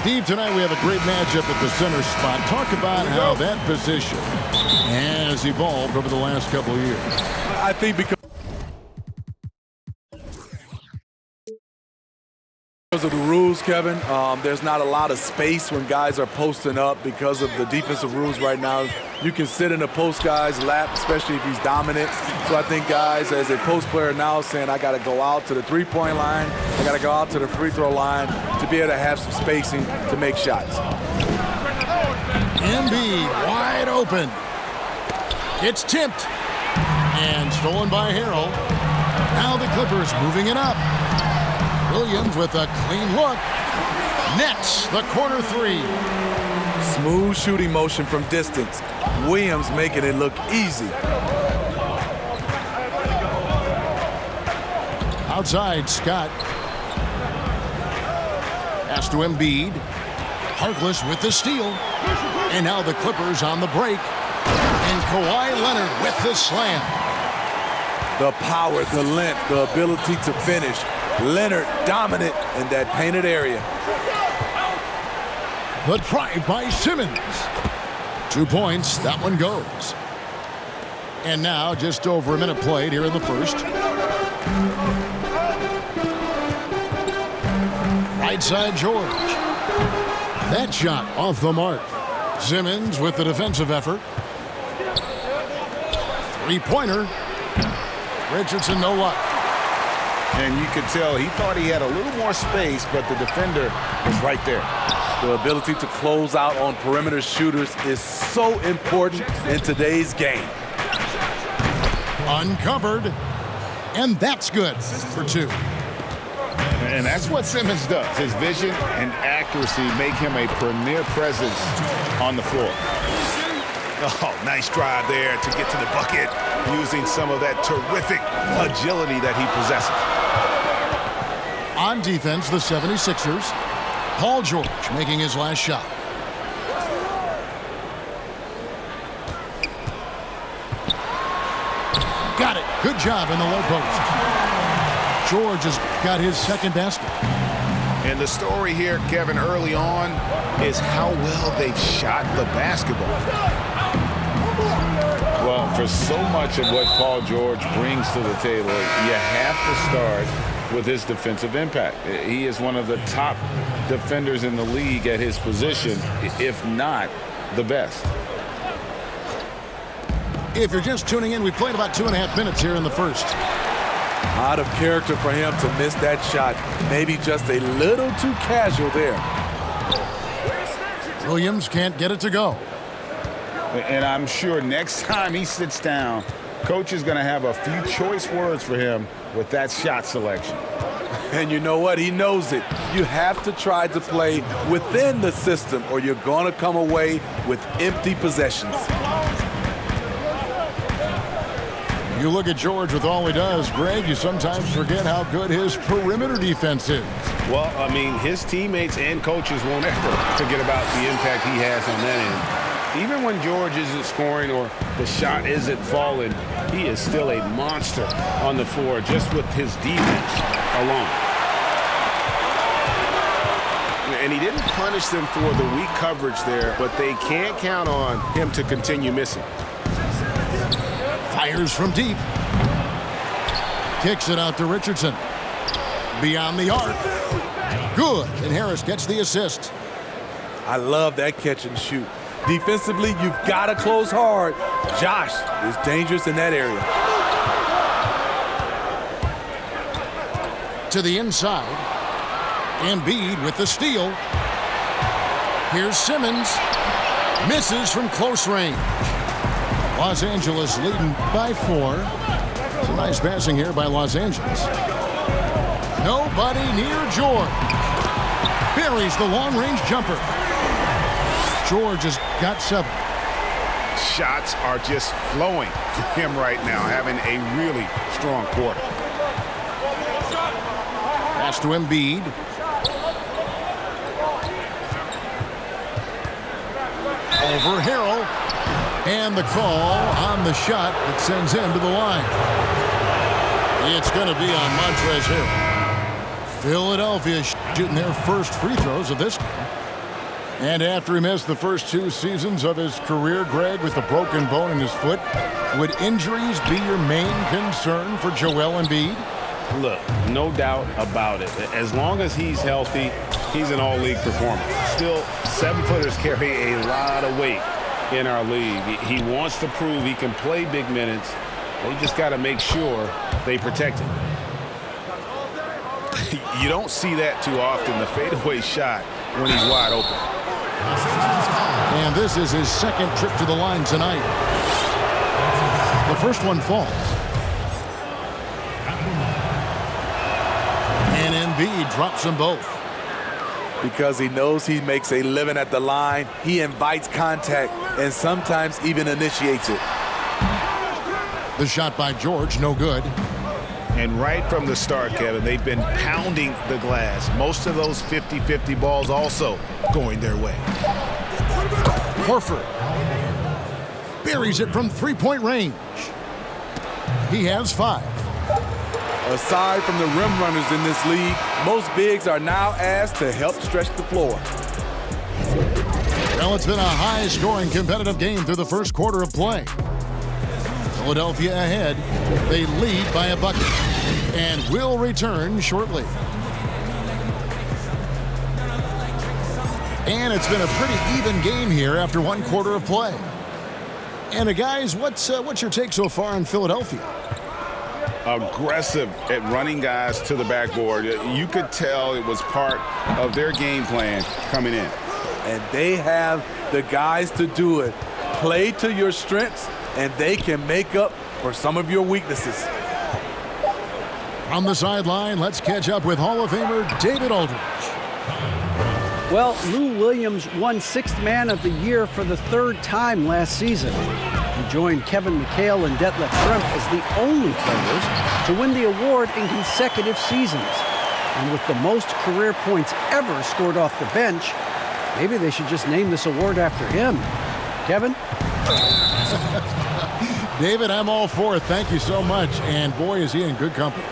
Steve, tonight we have a great matchup at the center spot. Talk about how that position has evolved over the last couple of years. I think because of the rules, Kevin, there's not a lot of space when guys are posting up because of the defensive rules right now. You can sit in a post guy's lap, especially if he's dominant. So I think guys, as a post player now, saying I got to go out to the three-point line, I got to go out to the free throw line to be able to have some spacing to make shots. Embiid wide open. It's tipped and stolen by Harrell. Now the Clippers moving it up. Williams with a clean look. Nets the corner three. Smooth shooting motion from distance. Williams making it look easy. Outside, Scott. Pass to Embiid. Harkless with the steal. And now the Clippers on the break. And Kawhi Leonard with the slam. The power, the length, the ability to finish. Leonard dominant in that painted area. The drive by Simmons. 2 points. That one goes. And now just over a minute played here in the first. Right side, George. That shot off the mark. Simmons with the defensive effort. Three-pointer. Richardson, no luck. And you could tell he thought he had a little more space, but the defender was right there. The ability to close out on perimeter shooters is so important in today's game. Uncovered. And that's good for two. And that's what Simmons does. His vision and accuracy make him a premier presence on the floor. Oh, nice drive there to get to the bucket, using some of that terrific agility that he possesses. On defense, the 76ers. Paul George making his last shot. Got it. Good job in the low post. George has got his second basket. And the story here, Kevin, early on is how well they've shot the basketball. Well, for so much of what Paul George brings to the table, you have to start with his defensive impact. He is one of the top defenders in the league at his position, if not the best. If you're just tuning in, we played about 2.5 minutes here in the first. Out of character for him to miss that shot. Maybe just a little too casual there. Williams can't get it to go. And I'm sure next time he sits down, coach is going to have a few choice words for him with that shot selection. And you know what? He knows it. You have to try to play within the system or you're going to come away with empty possessions. You look at George with all he does, Greg, you sometimes forget how good his perimeter defense is. Well, I mean, his teammates and coaches won't ever forget about the impact he has on that end. Even when George isn't scoring or the shot isn't falling, he is still a monster on the floor just with his defense alone. And he didn't punish them for the weak coverage there, but they can't count on him to continue missing. Fires from deep. Kicks it out to Richardson. Beyond the arc. Good. And Harris gets the assist. I love that catch and shoot. Defensively, you've got to close hard. Josh is dangerous in that area. To the inside. Embiid with the steal. Here's Simmons. Misses from close range. Los Angeles leading by 4. It's a nice passing here by Los Angeles. Nobody near George. Buries the long-range jumper. George has got 7. Shots are just flowing for him right now, having a really strong quarter. Pass to Embiid. Over Harrell. And the call on the shot that sends him to the line. It's going to be on Montrezl Harrell. Philadelphia shooting their first free throws of this game. And after he missed the first 2 seasons of his career, Greg, with a broken bone in his foot, would injuries be your main concern for Joel Embiid? Look, no doubt about it. As long as he's healthy, he's an all-league performer. Still, 7-footers carry a lot of weight in our league. He wants to prove he can play big minutes. They just got to make sure they protect him. You don't see that too often, the fadeaway shot when he's wide open. And this is his second trip to the line tonight. The first one falls. And Embiid drops them both. Because he knows he makes a living at the line, he invites contact and sometimes even initiates it. The shot by George, no good. And right from the start, Kevin, they've been pounding the glass. Most of those 50-50 balls also going their way. Horford buries it from 3-point range. He has 5. Aside from the rim runners in this league, most bigs are now asked to help stretch the floor. Well, it's been a high-scoring competitive game through the first quarter of play. Philadelphia ahead. They lead by a bucket and will return shortly. And it's been a pretty even game here after 1 quarter of play. And guys, what's your take so far on Philadelphia? Aggressive at running guys to the backboard. You could tell it was part of their game plan coming in. And they have the guys to do it. Play to your strengths, and they can make up for some of your weaknesses. On the sideline, let's catch up with Hall of Famer David Aldridge. Well, Lou Williams won 6th Man of the Year for the 3rd time last season. He joined Kevin McHale and Detlef Schrempf as the only players to win the award in consecutive seasons. And with the most career points ever scored off the bench, maybe they should just name this award after him. Kevin? David, I'm all for it. Thank you so much. And boy, is he in good company.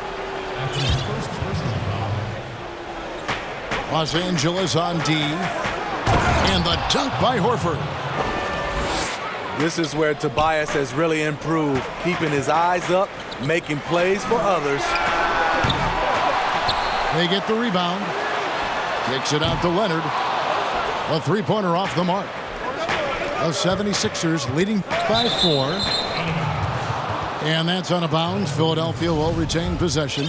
Los Angeles on D. And the dunk by Horford. This is where Tobias has really improved, keeping his eyes up, making plays for others. They get the rebound. Kicks it out to Leonard. A 3-pointer off the mark. The 76ers leading by 4. And that's on a bounce. Philadelphia will retain possession.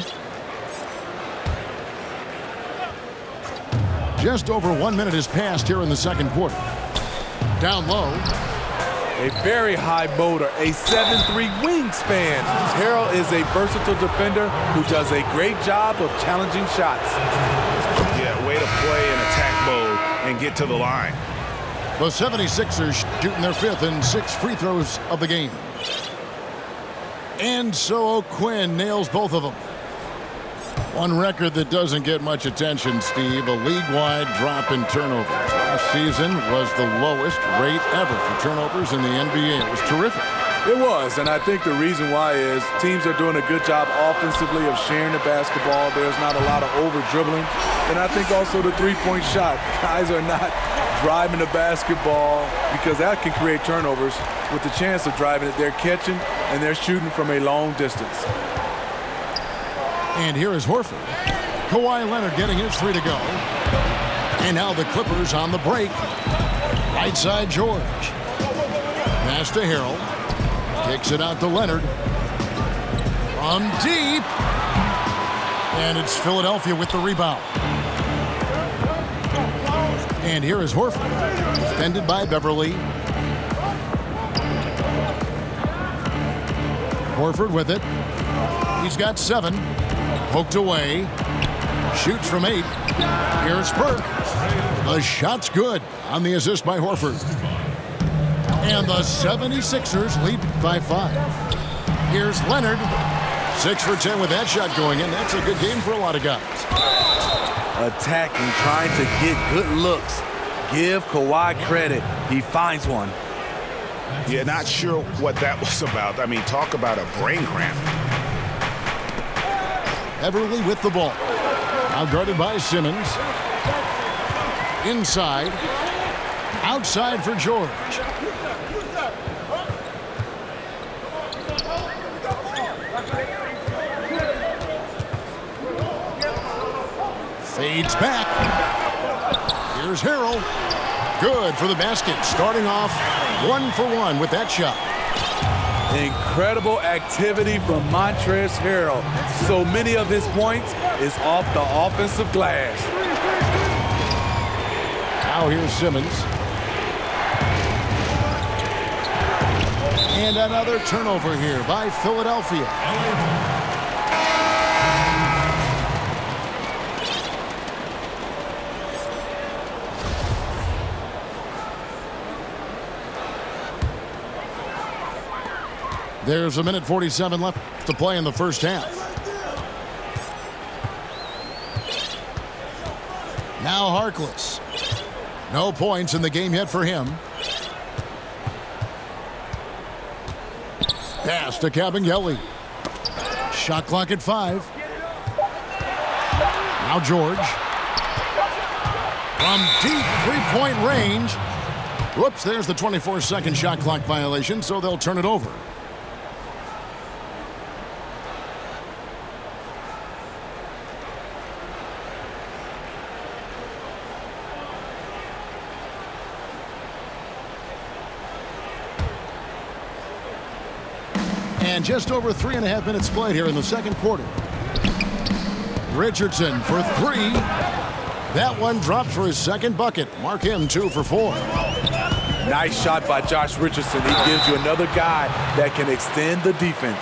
Just over 1 minute has passed here in the second quarter. Down low. A very high motor, a 7'3" wingspan. Harrell is a versatile defender who does a great job of challenging shots. Yeah, way to play in attack mode and get to the line. The 76ers shooting their 5th and 6th free throws of the game. And so Quinn nails both of them. One record that doesn't get much attention, Steve, a league-wide drop in turnovers. Last season was the lowest rate ever for turnovers in the NBA. It was terrific. It was, and I think the reason why is teams are doing a good job offensively of sharing the basketball. There's not a lot of over-dribbling. And I think also the three-point shot. Guys are not driving the basketball because that can create turnovers. With the chance of driving it, they're catching and they're shooting from a long distance. And here is Horford. Kawhi Leonard getting his 3 to go. And now the Clippers on the break. Right side George. Pass to Harrell. Kicks it out to Leonard. From deep. And it's Philadelphia with the rebound. And here is Horford. Defended by Beverly. Horford with it. He's got 7. Poked away. Shoots from 8. Here's Burke. The shot's good on the assist by Horford. And the 76ers lead by 5. Here's Leonard. 6 for 10 with that shot going in. That's a good game for a lot of guys. Attacking, trying to get good looks. Give Kawhi credit. He finds one. Yeah, not sure what that was about. I mean, talk about a brain cramp. Everly with the ball. Now guarded by Simmons. Inside. Outside for George. Fades back. Here's Harrell. Good for the basket. Starting off 1 for 1 with that shot. Incredible activity from Montrezl Harrell. So many of his points is off the offensive glass. Now here's Simmons. And another turnover here by Philadelphia. There's 1:47 left to play in the first half. Now Harkless. No points in the game yet for him. Pass to Kabengele. Shot clock at 5. Now George. From deep three-point range. Whoops, there's the 24-second shot clock violation, so they'll turn it over. And just over 3.5 minutes played here in the second quarter. Richardson for 3. That one drops for his second bucket. Mark him 2 for 4. Nice shot by Josh Richardson. He gives you another guy that can extend the defense.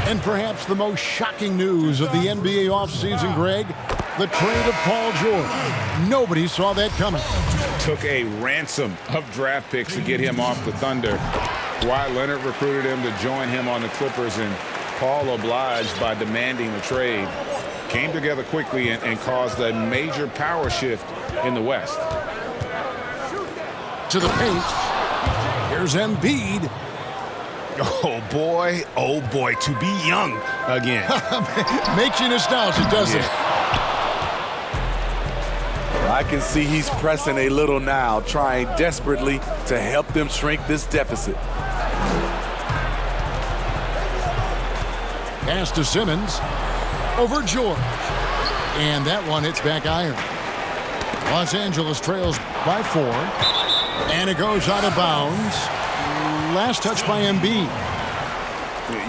And perhaps the most shocking news of the NBA offseason, Greg, the trade of Paul George. Nobody saw that coming. Took a ransom of draft picks to get him off the Thunder. Kawhi Leonard recruited him to join him on the Clippers, and Paul obliged by demanding the trade. Came together quickly and caused a major power shift in the West. To the paint. Here's Embiid. Oh boy, to be young again. Makes you nostalgic, doesn't it? I can see he's pressing a little now, trying desperately to help them shrink this deficit. Pass to Simmons. Over George. And that one hits back iron. Los Angeles trails by 4. And it goes out of bounds. Last touch by Embiid.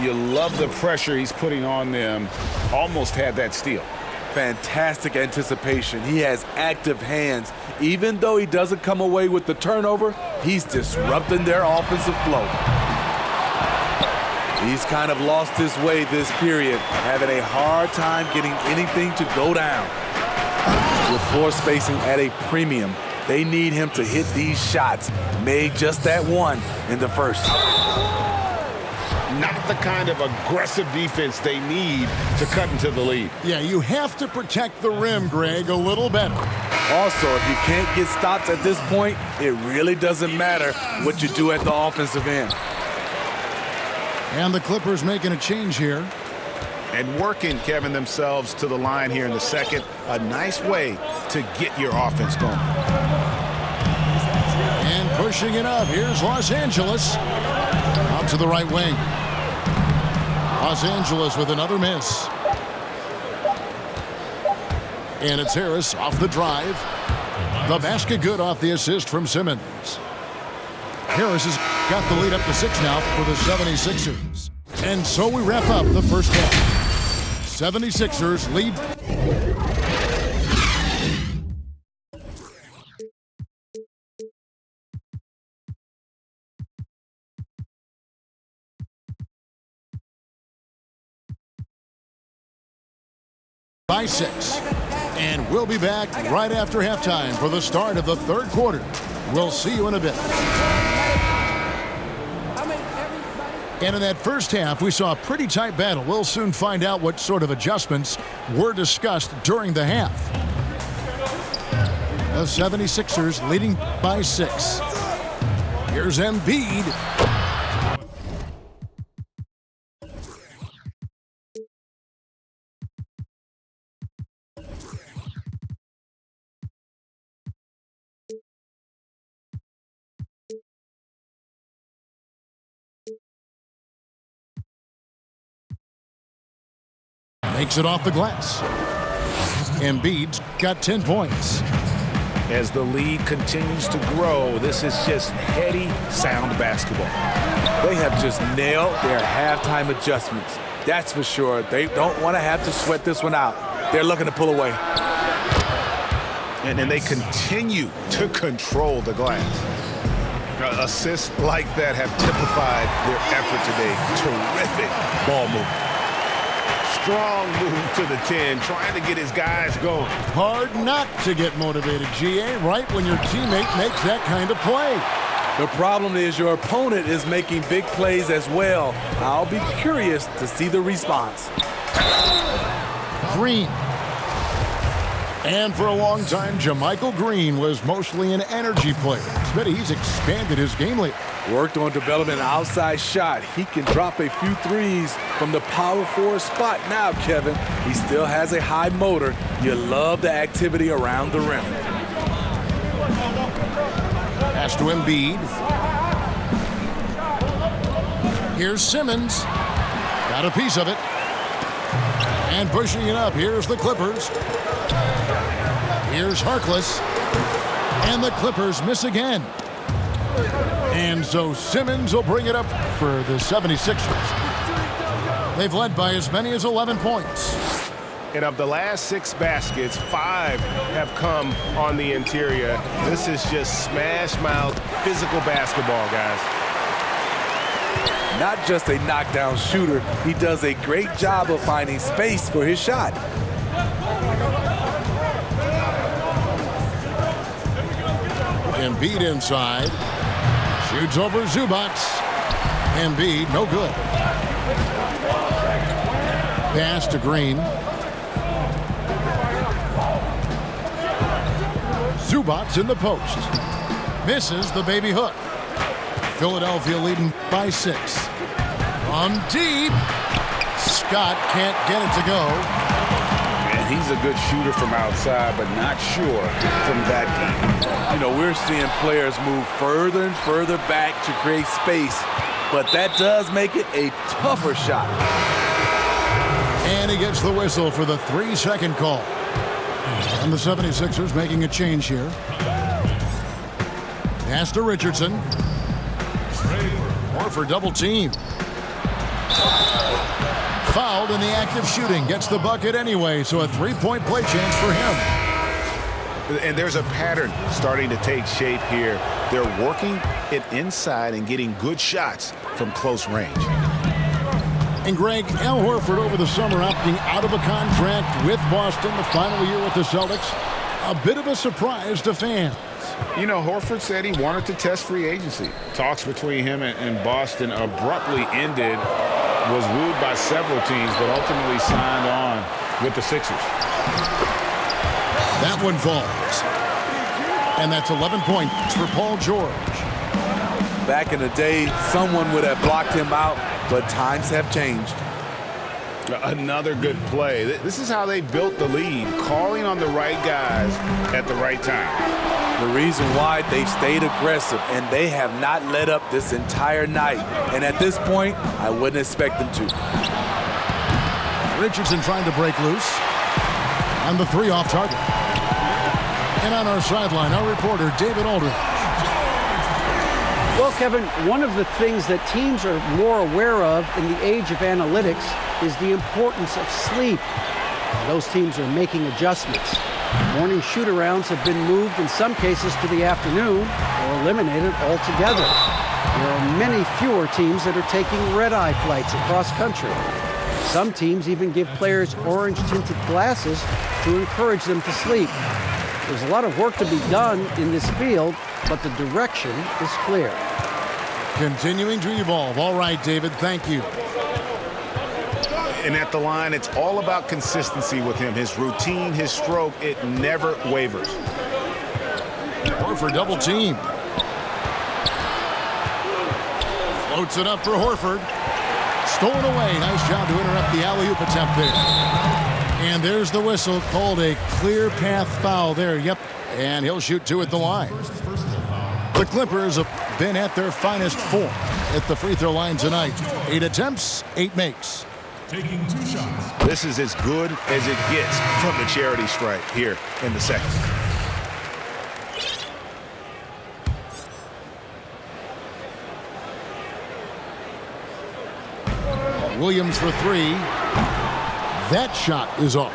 You love the pressure he's putting on them. Almost had that steal. Fantastic anticipation. He has active hands. Even though he doesn't come away with the turnover, he's disrupting their offensive flow. He's kind of lost his way this period, having a hard time getting anything to go down. With floor spacing at a premium, they need him to hit these shots. Made just that one in the first. Not the kind of aggressive defense they need to cut into the lead. Yeah, you have to protect the rim, Greg, a little better. Also, if you can't get stops at this point, it really doesn't matter what you do at the offensive end. And the Clippers making a change here. And working, Kevin, themselves to the line here in the second. A nice way to get your offense going. And pushing it up. Here's Los Angeles. Out to the right wing. Los Angeles with another miss. And it's Harris off the drive. The basket good off the assist from Simmons. Harris has got the lead up to 6 now for the 76ers. And so we wrap up the first half. 76ers lead. By 6. And we'll be back right after halftime for the start of the third quarter. We'll see you in a bit. And in that first half, we saw a pretty tight battle. We'll soon find out what sort of adjustments were discussed during the half. The 76ers leading by 6. Here's Embiid. Makes it off the glass. Embiid's got 10 points. As the lead continues to grow, this is just heady, sound basketball. They have just nailed their halftime adjustments. That's for sure. They don't want to have to sweat this one out. They're looking to pull away. And they continue to control the glass. Assists like that have typified their effort today. Terrific ball movement. Strong move to the 10, trying to get his guys going. Hard not to get motivated, GA, right when your teammate makes that kind of play. The problem is your opponent is making big plays as well. I'll be curious to see the response. Green. And for a long time, JaMychal Green was mostly an energy player. But he's expanded his game lately. Worked on developing an outside shot. He can drop a few threes from the power forward spot now, Kevin. He still has a high motor. You love the activity around the rim. Pass to Embiid. Here's Simmons. Got a piece of it. And pushing it up. Here's the Clippers. Here's Harkless. And the Clippers miss again. And so Simmons will bring it up for the 76ers. They've led by as many as 11 points. And of the last 6 baskets, 5 have come on the interior. This is just smash-mouth physical basketball, guys. Not just a knockdown shooter, he does a great job of finding space for his shot. Embiid inside. Shoots over Zubac. Embiid, no good. Pass to Green. Zubac in the post. Misses the baby hook. Philadelphia leading by 6. From deep. Scott can't get it to go. And he's a good shooter from outside, but not sure from that deep. You know, we're seeing players move further and further back to create space, but that does make it a tougher shot. And he gets the whistle for the 3-second call. And the 76ers making a change here. Pass to Richardson. Horford double team. Fouled in the act of shooting. Gets the bucket anyway, so a 3-point play chance for him. And there's a pattern starting to take shape here. They're working it inside and getting good shots from close range. And Greg, Al Horford over the summer opting out of a contract with Boston, the final year with the Celtics. A bit of a surprise to fans. You know, Horford said he wanted to test free agency. Talks between him and Boston abruptly ended, was wooed by several teams, but ultimately signed on with the Sixers. That one falls. And that's 11 points for Paul George. Back in the day, someone would have blocked him out, but times have changed. Another good play. This is how they built the lead, calling on the right guys at the right time. The reason why they've stayed aggressive, and they have not let up this entire night. And at this point, I wouldn't expect them to. Richardson trying to break loose. And the 3 off target. And on our sideline, our reporter, David Aldridge. Well, Kevin, one of the things that teams are more aware of in the age of analytics is the importance of sleep. Those teams are making adjustments. Morning shoot-arounds have been moved in some cases to the afternoon or eliminated altogether. There are many fewer teams that are taking red-eye flights across country. Some teams even give players orange-tinted glasses to encourage them to sleep. There's a lot of work to be done in this field, but the direction is clear. Continuing to evolve. All right, David, thank you. And at the line, it's all about consistency with him. His routine, his stroke, it never wavers. Horford double team. Floats it up for Horford. Stolen away. Nice job to interrupt the alley-oop attempt there. And there's the whistle, called a clear path foul there. Yep, and he'll shoot 2 at the line. The Clippers have been at their finest form at the free throw line tonight. 8 attempts, 8 makes. taking 2 shots. This is as good as it gets from the charity stripe here in the second. Williams for 3. That shot is off.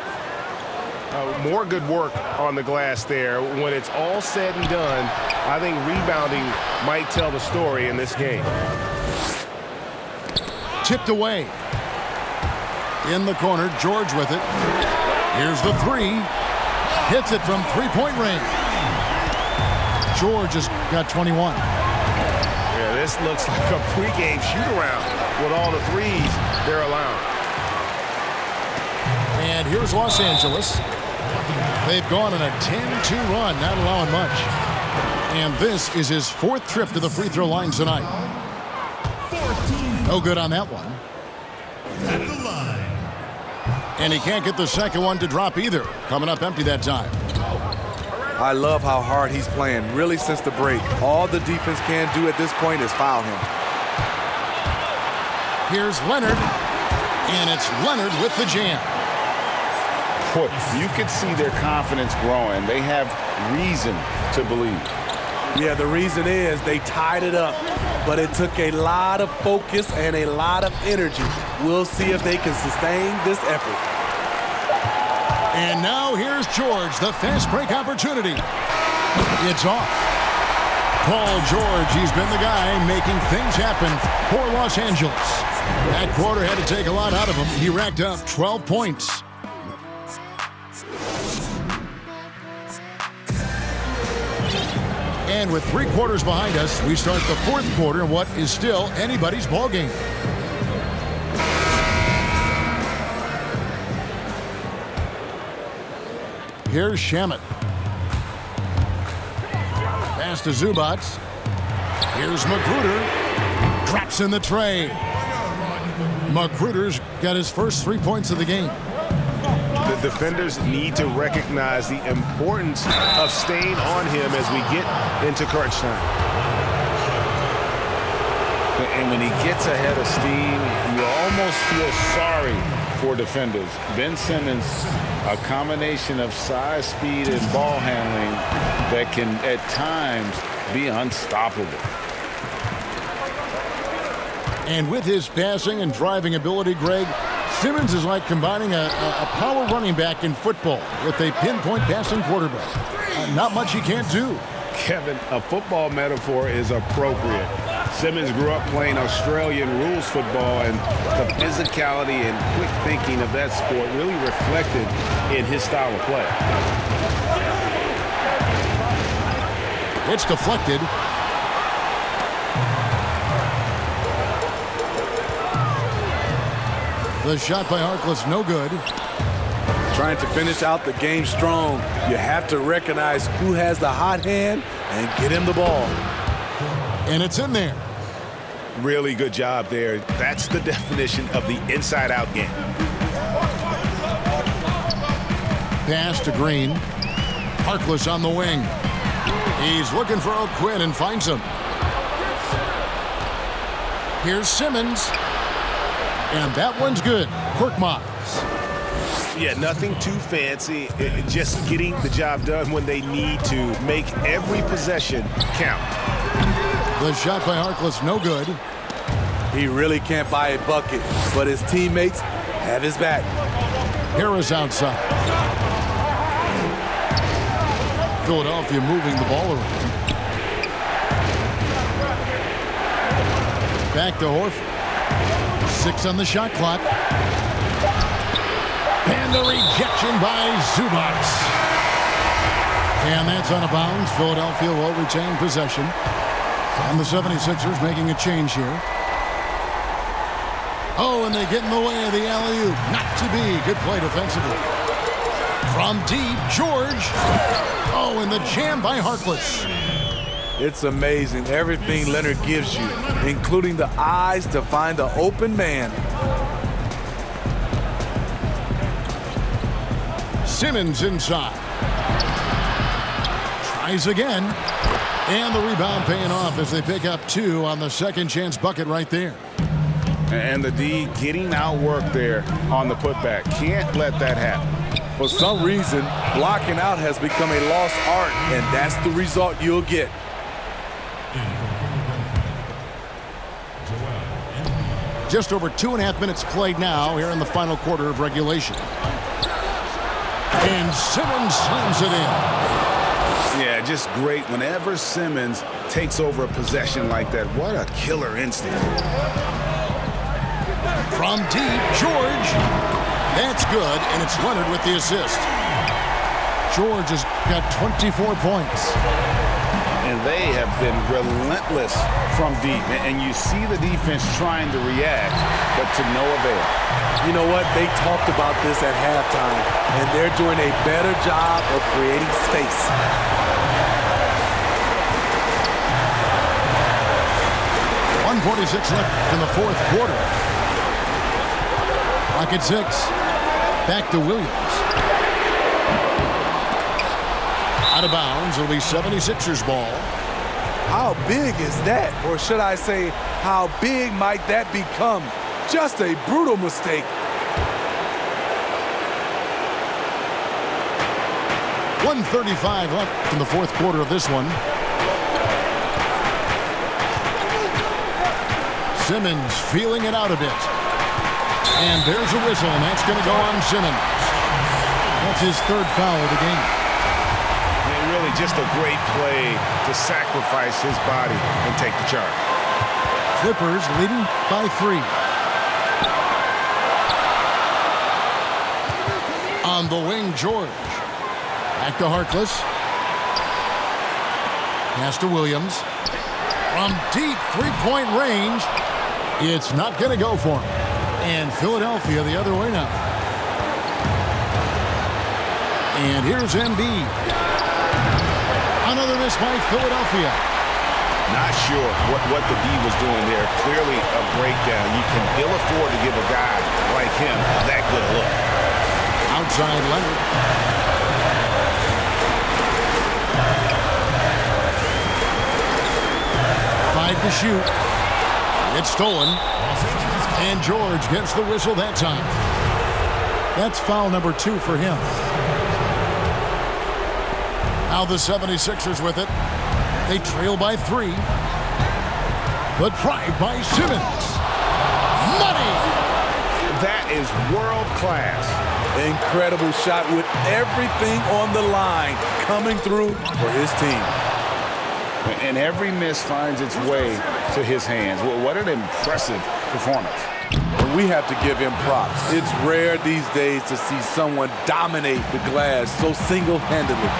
More good work on the glass there. When it's all said and done, I think rebounding might tell the story in this game. Tipped away. In the corner, George with it. Here's the 3. Hits it from three-point range. George has got 21. Yeah, this looks like a pregame shoot-around with all the threes they're allowing. And here's Los Angeles. They've gone on a 10-2 run, not allowing much. And this is his 4th trip to the free throw line tonight. No good on that one. At the line. And he can't get the second one to drop either. Coming up empty that time. I love how hard he's playing, really, since the break. All the defense can do at this point is foul him. Here's Leonard. And it's Leonard with the jam. Boy, you can see their confidence growing. They have reason to believe. Yeah, the reason is they tied it up, but it took a lot of focus and a lot of energy. We'll see if they can sustain this effort. And now here's George, the fast break opportunity. It's off. Paul George, he's been the guy making things happen for Los Angeles. That quarter had to take a lot out of him. He racked up 12 points. And with 3 quarters behind us, we start the 4th quarter in what is still anybody's ball game. Here's Shamet. Pass to Zubac. Here's Magruder. Drops in the tray. Magruder's got his first 3 points of the game. The defenders need to recognize the importance of staying on him as we get into crunch time. And when he gets ahead of steam, you almost feel sorry for defenders. Ben Simmons, a combination of size, speed, and ball handling that can at times be unstoppable. And with his passing and driving ability, Greg, Simmons is like combining a power running back in football with a pinpoint passing quarterback. Not much he can't do. Kevin, a football metaphor is appropriate. Simmons grew up playing Australian rules football, and the physicality and quick thinking of that sport really reflected in his style of play. It's deflected. The shot by Harkless, no good. Trying to finish out the game strong, you have to recognize who has the hot hand and get him the ball. And it's in there. Really good job there. That's the definition of the inside-out game. Pass to Green. Harkless on the wing. He's looking for O'Quinn and finds him. Here's Simmons. And that one's good. Korkmaz. Yeah, nothing too fancy. Just getting the job done when they need to. Make every possession count. The shot by Harkless, no good. He really can't buy a bucket, but his teammates have his back. Harris outside. Philadelphia moving the ball around. Back to Horford. 6 on the shot clock. And the rejection by Zubac. And that's out of bounds. Philadelphia will retain possession. And the 76ers making a change here. Oh, and they get in the way of the alley-oop. Not to be. Good play defensively. From deep, George. Oh, and the jam by Harkless. It's amazing everything Leonard gives you, including the eyes to find the open man. Simmons inside. Tries again. And the rebound paying off as they pick up 2 on the second chance bucket right there. And the D getting outworked there on the putback. Can't let that happen. For some reason, blocking out has become a lost art, and that's the result you'll get. Just over 2.5 minutes played now here in the final quarter of regulation. And Simmons slams it in. Yeah, just great. Whenever Simmons takes over a possession like that, what a killer instinct. From deep, George. That's good, and it's Leonard with the assist. George has got 24 points. And they have been relentless from deep. And you see the defense trying to react, but to no avail. You know what? They talked about this at halftime, and they're doing a better job of creating space. .146 left in the fourth quarter. Clock at 6. Back to Williams. Out of bounds. It'll be 76ers ball. How big is that? Or should I say, how big might that become? Just a brutal mistake. .135 left in the fourth quarter of this one. Simmons feeling it out a bit. And there's a whistle, and that's going to go on Simmons. That's his third foul of the game. And really just a great play to sacrifice his body and take the charge. Clippers leading by 3. On the wing, George. Back to Harkless. Pass to Williams. From deep three-point range. It's not going to go for him. And Philadelphia the other way now. And here's Embiid. Another miss by Philadelphia. Not sure what the D was doing there. Clearly a breakdown. You can ill afford to give a guy like him that good a look. Outside Leonard. Five to shoot. It's stolen. And George gets the whistle that time. That's foul number 2 for him. Now the 76ers with it. They trail by 3. The drive by Simmons. Money! That is world class. Incredible shot with everything on the line coming through for his team. And every miss finds its way to his hands. Well, what an impressive performance. And we have to give him props. It's rare these days to see someone dominate the glass so single-handedly.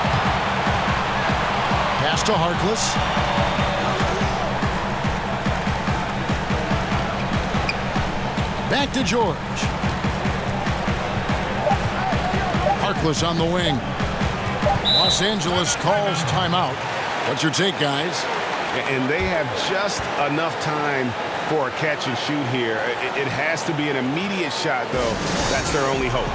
Pass to Harkless. Back to George. Harkless on the wing. Los Angeles calls timeout. What's your take, guys? And they have just enough time for a catch and shoot here. It has to be an immediate shot, though. That's their only hope.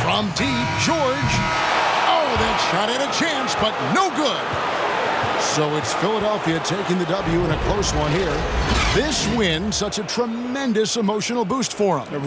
From deep, George. Oh, that shot had a chance, but no good. So it's Philadelphia taking the W in a close one here. This win, such a tremendous emotional boost for them.